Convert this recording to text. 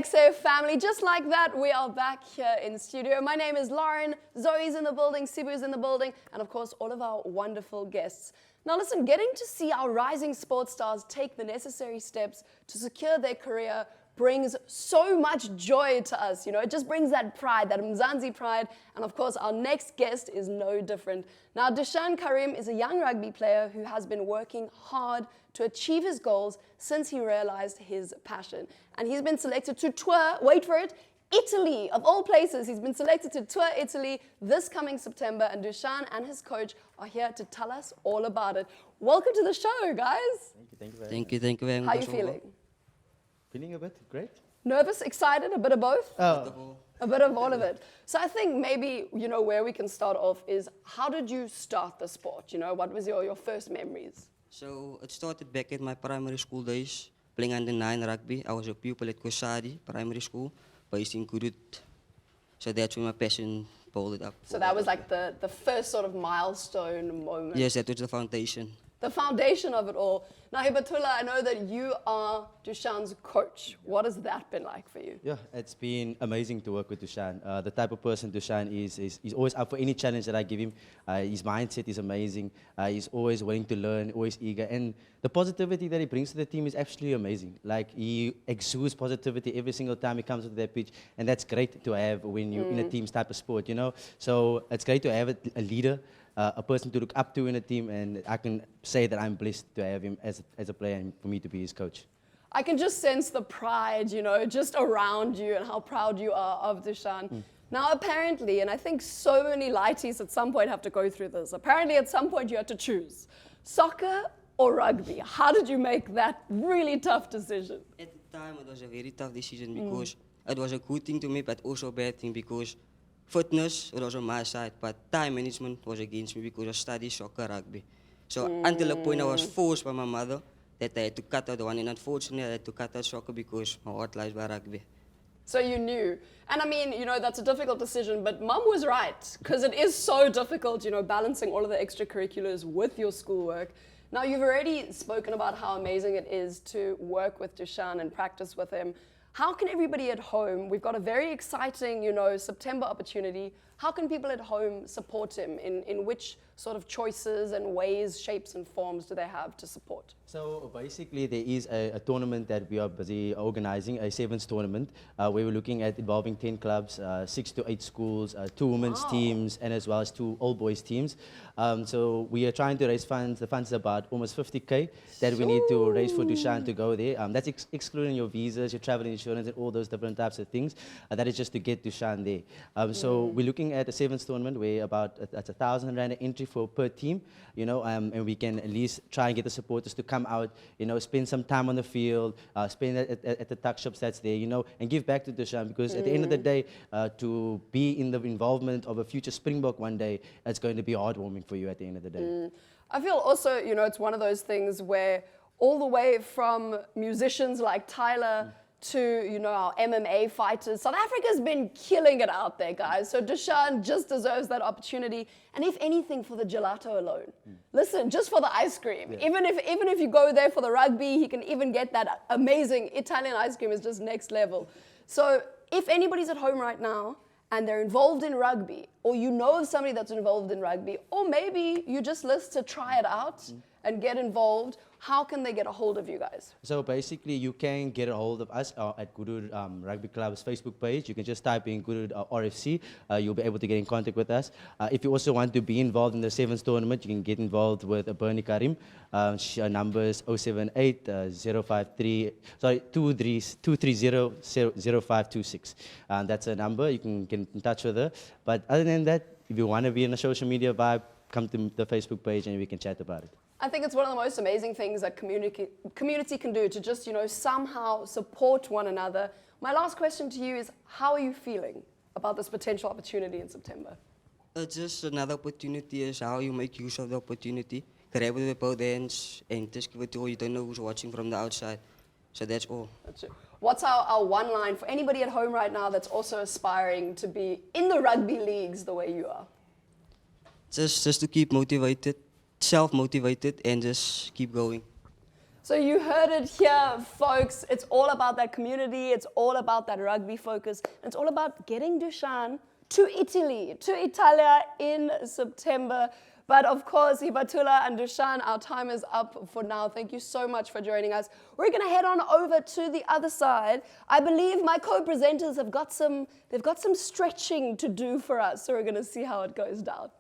EKSE family. Just like that, we are back here in studio. My name is Lauren, Zoe's in the building, Sibu's in the building, and of course, all of our wonderful guests. Now listen, getting to see our rising sports stars take the necessary steps to secure their career brings so much joy to us, you know, it just brings that pride, that Mzansi pride, and of course our next guest is no different. Now Dushan Kariem is a young rugby player who has been working hard to achieve his goals since he realized his passion. And he's been selected to tour, wait for it, Italy, of all places. He's been selected to tour Italy this coming September, and Dushan and his coach are here to tell us all about it. Welcome to the show, guys. Thank you very much. How are you feeling? Feeling a bit great. Nervous, excited, a bit of both? Oh. A bit of all of it. So I think maybe, you know, where we can start off is, how did you start the sport? You know, what was your first memories? So it started back at my primary school days, playing under 9 rugby. I was a pupil at Kosadi Primary School, based in Kurut. So that's when my passion pulled up. So that was like the first sort of milestone moment. Yes, that was the foundation. The foundation of it all. Now, Hibatula, I know that you are Dushan's coach. What has that been like for you? Yeah, it's been amazing to work with Dushan. The type of person Dushan is always up for any challenge that I give him. His mindset is amazing. He's always willing to learn, always eager. And the positivity that he brings to the team is absolutely amazing. Like, he exudes positivity every single time he comes to that pitch. And that's great to have when you're in a team's type of sport, you know. So it's great to have a leader, a person to look up to in a team, and I can say that I'm blessed to have him as a player and for me to be his coach. I can just sense the pride, you know, just around you and how proud you are of Dushan. Now, apparently, and I think so many lighties at some point have to go through this, apparently at some point you had to choose soccer or rugby. How did you make that really tough decision? At the time, it was a very tough decision because it was a good thing to me, but also a bad thing because fitness, it was on my side, but time management was against me because I studied soccer rugby. So until the point I was forced by my mother that I had to cut out the one, and unfortunately I had to cut out soccer because my heart lies by rugby. So you knew. And I mean, you know, that's a difficult decision, but Mum was right, because it is so difficult, you know, balancing all of the extracurriculars with your schoolwork. Now, you've already spoken about how amazing it is to work with Dushan and practice with him. How can everybody at home, we've got a very exciting, you know, September opportunity. How can people at home support him? In which sort of choices and ways, shapes and forms do they have to support? So basically there is a tournament that we are busy organizing, a 7's tournament, where we're looking at involving 10 clubs, 6 to 8 schools, 2 women's teams, and as well as 2 all boys teams. So we are trying to raise funds. The funds is about almost 50K that we need to raise for Dushan to go there. That's excluding your visas, your travel insurance, and all those different types of things. That is just to get Dushan there. So we're looking at a 7's tournament where that's 1,000 rand entry per team, you know, and we can at least try and get the supporters to come out, you know, spend some time on the field, spend at the tuck shops that's there, you know, and give back to Dushan, because at the end of the day, to be in the involvement of a future Springbok one day, it's going to be heartwarming for you at the end of the day. I feel also, you know, it's one of those things where all the way from musicians like Tyler to, you know, our MMA fighters, South Africa's been killing it out there, guys. So Dushan just deserves that opportunity. And if anything, for the gelato alone. Listen, just for the ice cream. Yeah. Even if you go there for the rugby, he can even get that amazing Italian ice cream. Is just next level. So if anybody's at home right now and they're involved in rugby, or you know of somebody that's involved in rugby, or maybe you just list to try it out and get involved, how can they get a hold of you guys? So basically, you can get a hold of us at Gurud Rugby Club's Facebook page. You can just type in Gurud RFC. You'll be able to get in contact with us. If you also want to be involved in the 7's tournament, you can get involved with Bernie Karim. Her number is 078 230 0526. That's a number. You can get in touch with her. But other than that, if you want to be in a social media vibe, come to the Facebook page and we can chat about it. I think it's one of the most amazing things that community can do, to just, you know, somehow support one another. My last question to you is, how are you feeling about this potential opportunity in September? It's just another opportunity, is how you make use of the opportunity. Grab it with both hands and just give it to all. You don't know who's watching from the outside. So that's all. That's it. What's our one line for anybody at home right now that's also aspiring to be in the rugby leagues the way you are? Just to keep motivated, self-motivated, and just keep going. So you heard it here, folks. It's all about that community. It's all about that rugby focus. It's all about getting Dushan to Italy, to Italia in September. But of course, Hibatula and Dushan, our time is up for now. Thank you so much for joining us. We're going to head on over to the other side. I believe my co-presenters have got some stretching to do for us. So we're going to see how it goes down.